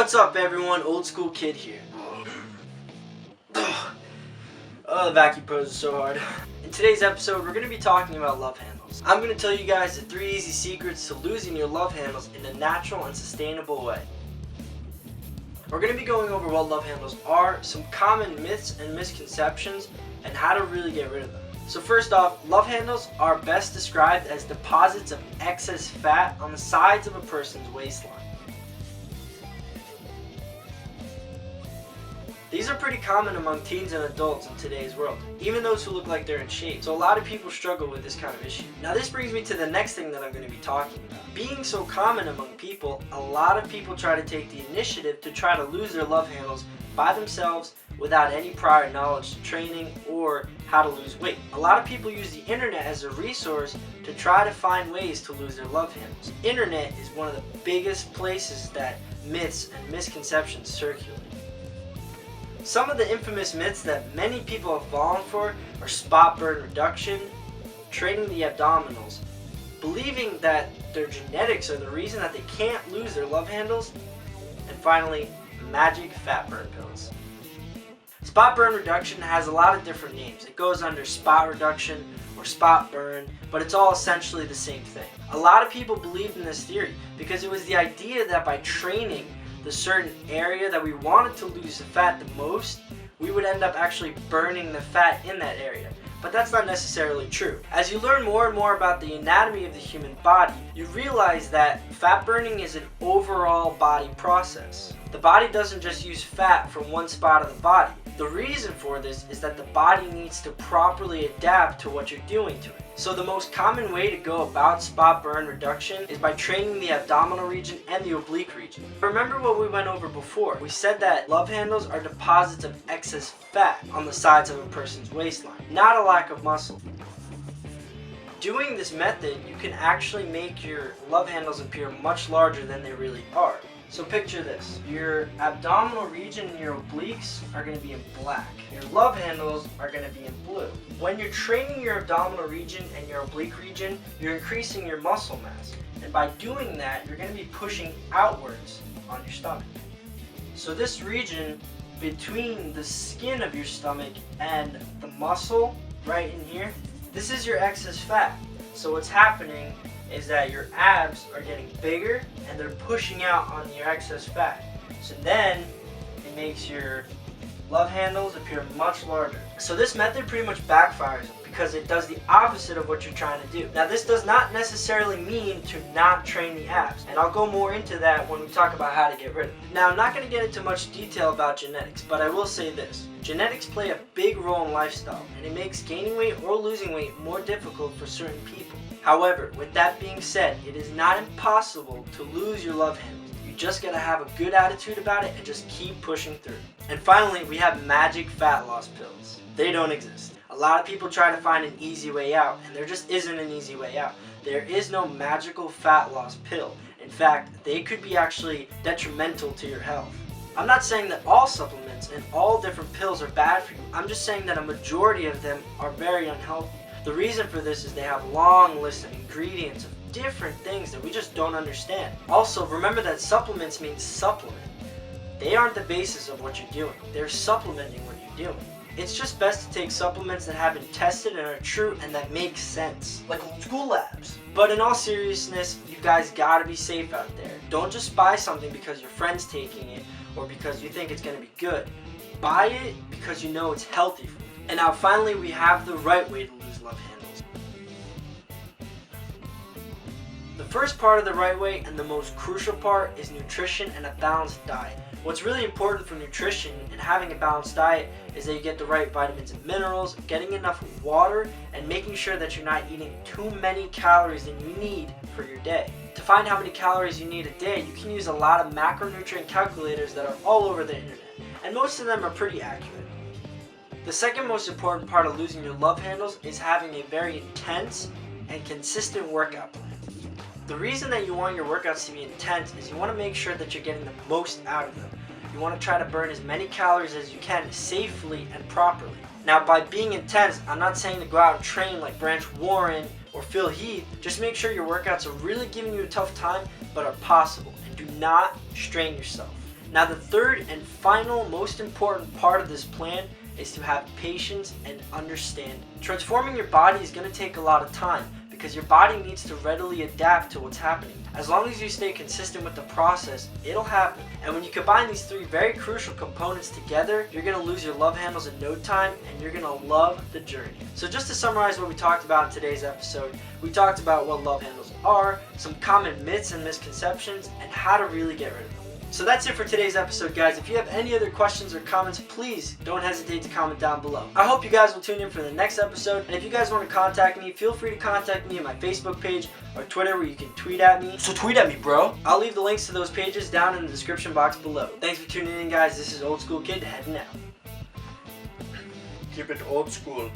What's up everyone, Old School Kid here. Oh, the vacuum pose is so hard. In today's episode, we're going to be talking about love handles. I'm going to tell you guys the 3 easy secrets to losing your love handles in a natural and sustainable way. We're going to be going over what love handles are, some common myths and misconceptions, and how to really get rid of them. So first off, love handles are best described as deposits of excess fat on the sides of a person's waistline. These are pretty common among teens and adults in today's world, even those who look like they're in shape. So a lot of people struggle with this kind of issue. Now this brings me to the next thing that I'm going to be talking about. Being so common among people, a lot of people try to take the initiative to try to lose their love handles by themselves without any prior knowledge to training or how to lose weight. A lot of people use the internet as a resource to try to find ways to lose their love handles. Internet is one of the biggest places that myths and misconceptions circulate. Some of the infamous myths that many people have fallen for are spot burn reduction, training the abdominals, believing that their genetics are the reason that they can't lose their love handles, and finally, magic fat burn pills. Spot burn reduction has a lot of different names. It goes under spot reduction or spot burn, but it's all essentially the same thing. A lot of people believed in this theory because it was the idea that by training the certain area that we wanted to lose the fat the most, we would end up actually burning the fat in that area. But that's not necessarily true. As you learn more and more about the anatomy of the human body, you realize that fat burning is an overall body process. The body doesn't just use fat from one spot of the body. The reason for this is that the body needs to properly adapt to what you're doing to it. So the most common way to go about spot burn reduction is by training the abdominal region and the oblique region. Remember what we went over before. We said that love handles are deposits of excess fat on the sides of a person's waistline, not a lack of muscle. Doing this method, you can actually make your love handles appear much larger than they really are. So picture this, your abdominal region and your obliques are going to be in black. Your love handles are going to be in blue. When you're training your abdominal region and your oblique region, you're increasing your muscle mass. And by doing that, you're going to be pushing outwards on your stomach. So this region between the skin of your stomach and the muscle right in here, this is your excess fat. So what's happening is that your abs are getting bigger and they're pushing out on your excess fat. So then it makes your love handles appear much larger. So this method pretty much backfires because it does the opposite of what you're trying to do. Now this does not necessarily mean to not train the abs, and I'll go more into that when we talk about how to get rid of it. Now I'm not going to get into much detail about genetics, but I will say this. Genetics play a big role in lifestyle, and it makes gaining weight or losing weight more difficult for certain people. However, with that being said, it is not impossible to lose your love handles. You just gotta have a good attitude about it and just keep pushing through. And finally, we have magic fat loss pills. They don't exist. A lot of people try to find an easy way out, and there just isn't an easy way out. There is no magical fat loss pill. In fact, they could be actually detrimental to your health. I'm not saying that all supplements and all different pills are bad for you. I'm just saying that a majority of them are very unhealthy. The reason for this is they have long lists of ingredients of different things that we just don't understand. Also, remember that supplements mean supplement. They aren't the basis of what you're doing. They're supplementing what you're doing. It's just best to take supplements that have been tested and are true and that make sense, like old school labs. But in all seriousness, you guys gotta be safe out there. Don't just buy something because your friend's taking it or because you think it's gonna be good. Buy it because you know it's healthy for you. And now finally, we have the right way to lose love handles. The first part of the right way and the most crucial part is nutrition and a balanced diet. What's really important for nutrition and having a balanced diet is that you get the right vitamins and minerals, getting enough water, and making sure that you're not eating too many calories than you need for your day. To find how many calories you need a day, you can use a lot of macronutrient calculators that are all over the internet, and most of them are pretty accurate. The second most important part of losing your love handles is having a very intense and consistent workout plan. The reason that you want your workouts to be intense is you want to make sure that you're getting the most out of them. You want to try to burn as many calories as you can safely and properly. Now by being intense, I'm not saying to go out and train like Branch Warren or Phil Heath. Just make sure your workouts are really giving you a tough time but are possible, and do not strain yourself. Now the third and final most important part of this plan is to have patience and understanding. Transforming your body is going to take a lot of time because your body needs to readily adapt to what's happening. As long as you stay consistent with the process, it'll happen. And when you combine these three very crucial components together, you're going to lose your love handles in no time and you're going to love the journey. So just to summarize what we talked about in today's episode, we talked about what love handles are, some common myths and misconceptions, and how to really get rid of them. So that's it for today's episode, guys. If you have any other questions or comments, please don't hesitate to comment down below. I hope you guys will tune in for the next episode. And if you guys want to contact me, feel free to contact me on my Facebook page or Twitter where you can tweet at me. So tweet at me, bro. I'll leave the links to those pages down in the description box below. Thanks for tuning in, guys. This is Old School Kid heading out. Keep it old school.